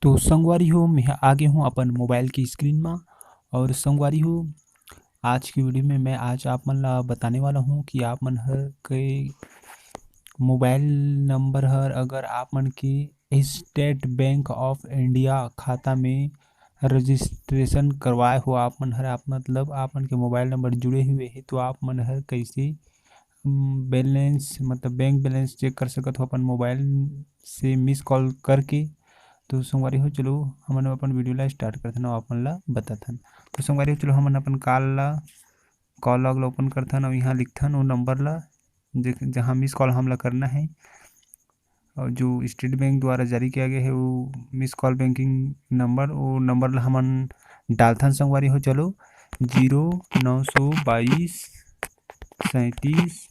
तो संगवारी हो मैं आगे हूँ अपन मोबाइल की स्क्रीन में। और संगवारी हो आज की वीडियो में मैं आज आप मन ला बताने वाला हूँ कि आप मन हर के मोबाइल नंबर हर अगर आप मन के स्टेट बैंक ऑफ इंडिया खाता में रजिस्ट्रेशन करवाए हो आप मन हर आप मतलब आप मन के मोबाइल नंबर जुड़े हुए है तो आप मन हर कैसे बैलेंस मतलब बैंक बैलेंस चेक कर सकत हो अपन मोबाइल से मिस कॉल करके। तो संगवारी हो चलो हमन अपन वीडियो ला स्टार्ट करथन और अपन ला बताथन। तो संगवारी हो चलो हमन अपन कॉल लॉग ला ओपन करथन और यहाँ लिखथन वो नंबर ला जहाँ मिस कॉल हमला करना है और जो स्टेट बैंक द्वारा जारी किया गया है वो मिस कॉल बैंकिंग नंबर वो नंबर ला हमन डालथन। संगवारी हो चलो 0922 37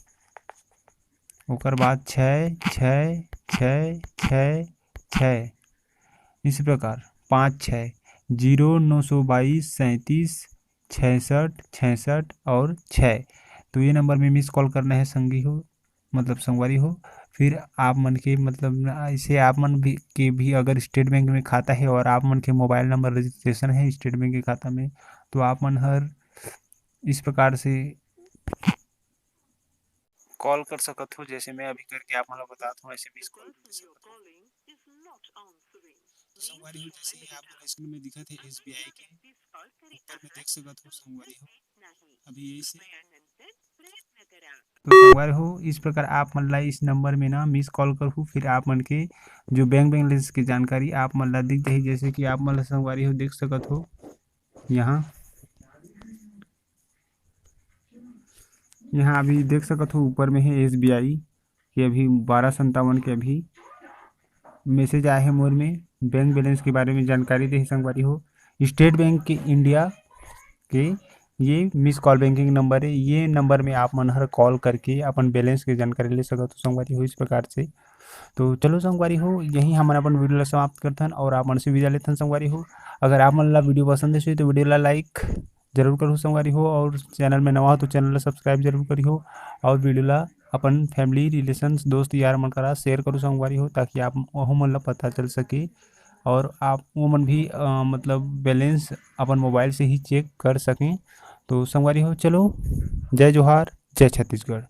ओकर बाद 6 इसी प्रकार 5 6 0922 37 66 और 6। तो ये नंबर में मिस कॉल करना है संगी हो मतलब संगवारी हो। फिर आप मन के मतलब ऐसे आप मन भी अगर स्टेट बैंक में खाता है और आप मन के मोबाइल नंबर रजिस्ट्रेशन है स्टेट बैंक के खाता में तो आप मन हर इस प्रकार से कॉल कर सकत हो जैसे मैं अभी करके आप मन बताता हूँ ऐसे मिस कॉल कर सकत हो। तो संगवारी हो जैसे ही आप मन स्क्रीन में दिखत है एसबीआई के ऊपर में देख सकत हो संगवारी हो अभी यही से। तो संगवारी हो इस प्रकार आप मन ला इस नंबर में ना मिस कॉल करहु फिर आप मन के जो बैंक बैलेंस की जानकारी आप मन ला दिख जाही जैसे कि आप मन ला संगवारी हो देख सकत हो यहाँ अभी देख सकत हो ऊपर में है एसबीआई के अभी 12:57 के अभी मैसेज आया है मोर में बैंक बैलेंस के बारे में जानकारी दे संगवारी हो। स्टेट बैंक के इंडिया के ये मिस कॉल बैंकिंग नंबर है ये नंबर में आप मन हर कॉल करके अपन बैलेंस की जानकारी ले सकते हो संगवारी हो इस प्रकार से। तो चलो संगवारी हो यही हमन अपन वीडियो ला समाप्त करथन और आप मन से विदा लेथन संगवारी हो। अगर आप मन ला वीडियो पसंद है तो वीडियो ला लाइक जरूर करो संगवारी हो और चैनल में नवा हो तो चैनल ला सब्सक्राइब जरूर करी हो और वीडियो ला अपन फैमिली रिलेशंस दोस्त यार मन करा शेयर करो संगवारी हो ताकि आप वह मन ला पता चल सके और आप वो मन भी मतलब बैलेंस अपन मोबाइल से ही चेक कर सकें। तो संगवारी हो चलो जय जोहार जय छत्तीसगढ़।